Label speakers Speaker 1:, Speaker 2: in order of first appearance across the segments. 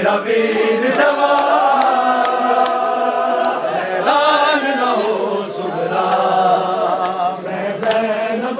Speaker 1: तेरा वीर जवान हैरान न हो सुगरा मैं ज़ैनब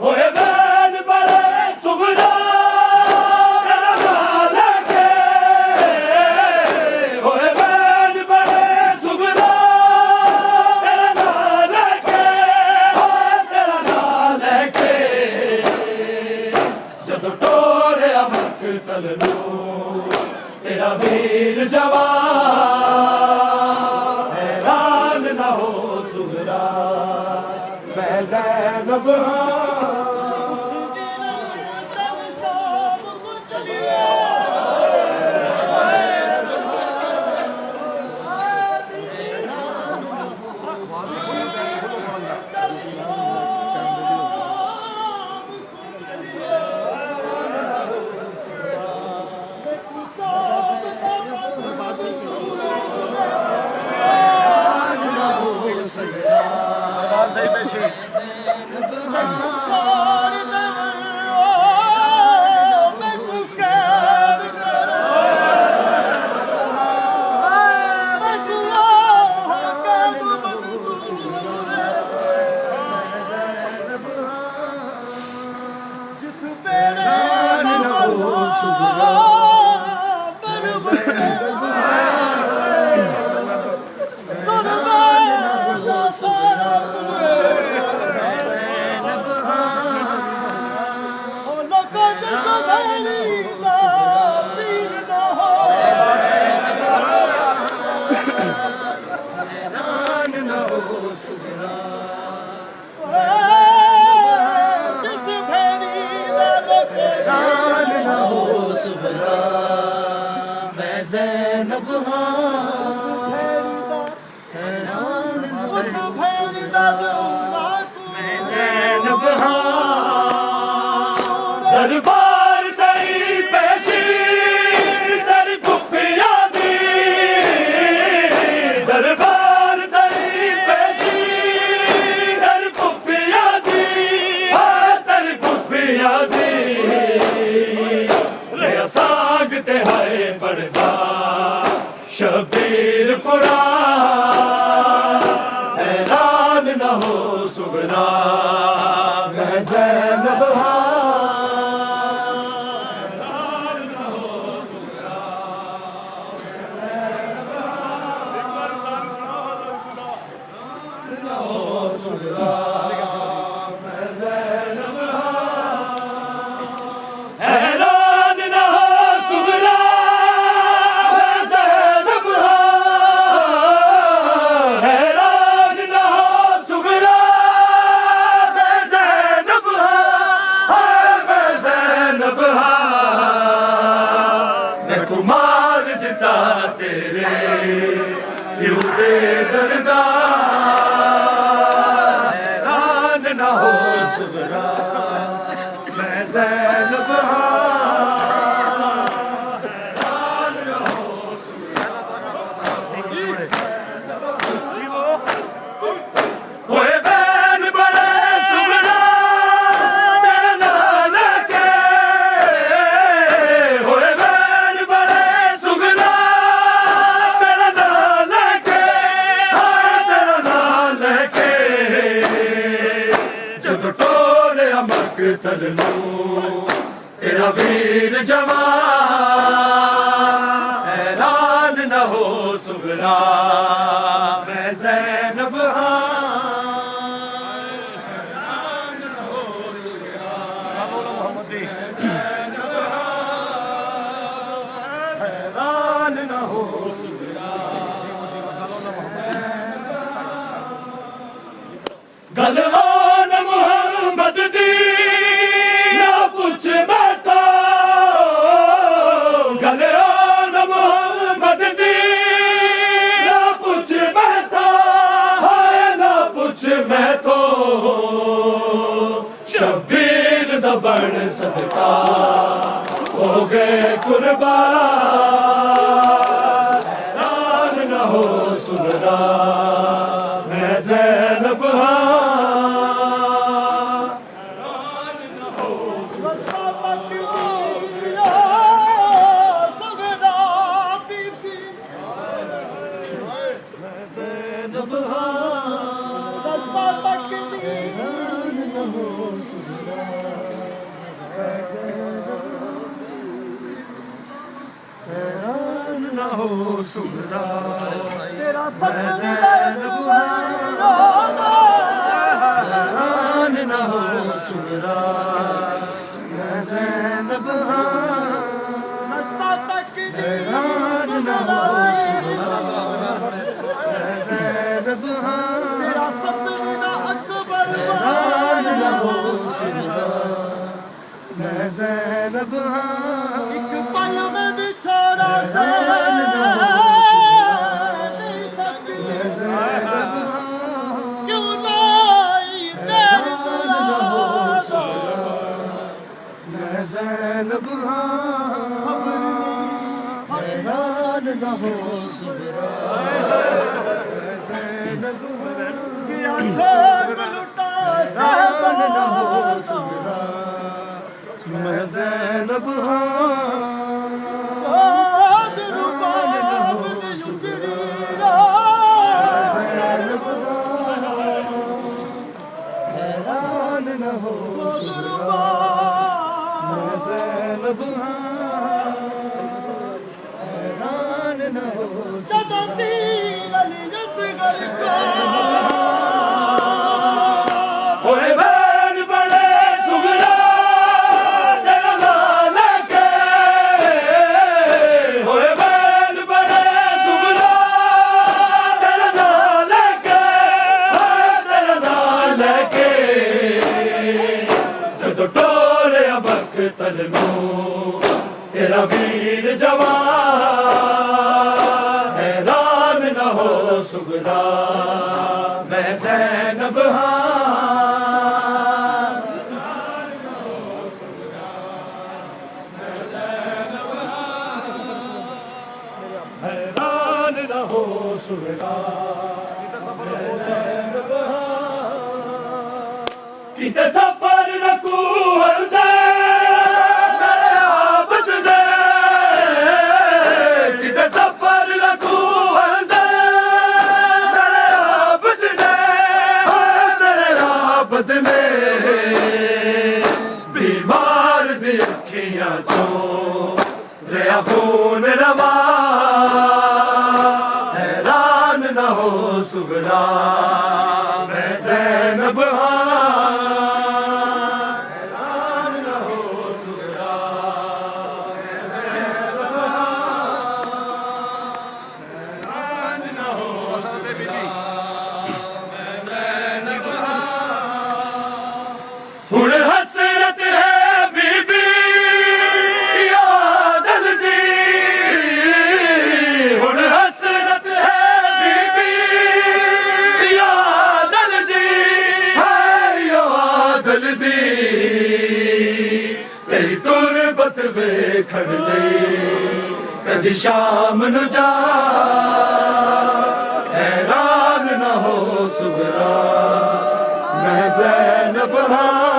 Speaker 1: होए बैन बड़े सुगरा तेरा नाल के होए बैन बड़े सुगरा तेरा नाल के तेरा नाल के जदों टोरे अमक तलनू तेरा वीर जवान हैरान न हो सुगरा मैं ज़ैनब दरबार तेरी पेशी तेरी पुपिया दी दरबार तेरी पेशी तेरी पुपिया दी तेरी पुपिया दी रे साग ते हाय पड़दा शबीर कुरान हैरान न हो सुगरा मैं ज़ैनब कुमार दिता तेरे युदे दरदा हैरान न हो सुगरा मैं ज़ैनब हैरान न हो होए बैन बड़े सुगरा तेरा नाल के होए बैन बड़े सुगरा तेरा नाल के तेरा नाल के जदों टोरे अमक तलनू तेरा वीर जवान हैरान न हो सुगरा मैं ज़ैनब हैरान न हो सुगरा हैरान न हो सुगरा गलवान मोहम्मद दी ना पूछ बैठा गलवान मोहम्मद दी ना पूछ बैठा हाय ना पूछ मैं तो शबीर दा बन सदका हो गए कुर्बान हैरान न हो सुगरा मैं ज़ैनब हो सुगरा
Speaker 2: तेरा सपने दा
Speaker 1: हैरान न हो सुगरा मैं ज़ैनब हाँ
Speaker 2: नस्ता तक
Speaker 1: हैरान न हो सुगरा मैं ज़ैनब हाँ
Speaker 2: तेरा सपने दा अकबर
Speaker 1: हैरान न हो सुगरा मैं ज़ैनब हाँ
Speaker 2: एक पल में बिछोड़ा से नहीं सकती क्यों नहीं तेरी तलाश
Speaker 1: मैं ज़ैनब हाँ हैरान न हो सुगरा मैं ज़ैनब
Speaker 2: किया छोड़ लुटा
Speaker 1: हैरान न हो सुगरा मैं ज़ैनब हाँ हैरान न हो सुगरा मैं ज़ैनब हाँ हैरान न हो होए बैन बड़े सुगरा तेरा नाम लेके होए बैन बड़े सुगरा तेरा नाम लेके तेरा नाम लेके जदों टोलिया बख्तर नूं तेरा वीर जवान हैरान न हो सुगरा मैं ज़ैनब हाँ हैरान न हो सुगरा किते सफर रखू हरदे मेरे आबद दे किते सफर रखू हरदे मेरे आबद दे मेरे आबद ने बीमार दी अखियां चों रिया खून रवा हैरान न हो सुगरा मैं ज़ैनब हाँ हैरान न हो सुगरा मैं ज़ैनब हाँ हैरान न हो सुगरा मैं ज़ैनब हाँ हुण हसरत है बीबी यादल दी हुण हसरत है बीबी यादल दी है यादल दी तेरी तुरबत वेखण लई कदी शाम नु जा हैरान न हो सुगरा मैं ज़ैनब हाँ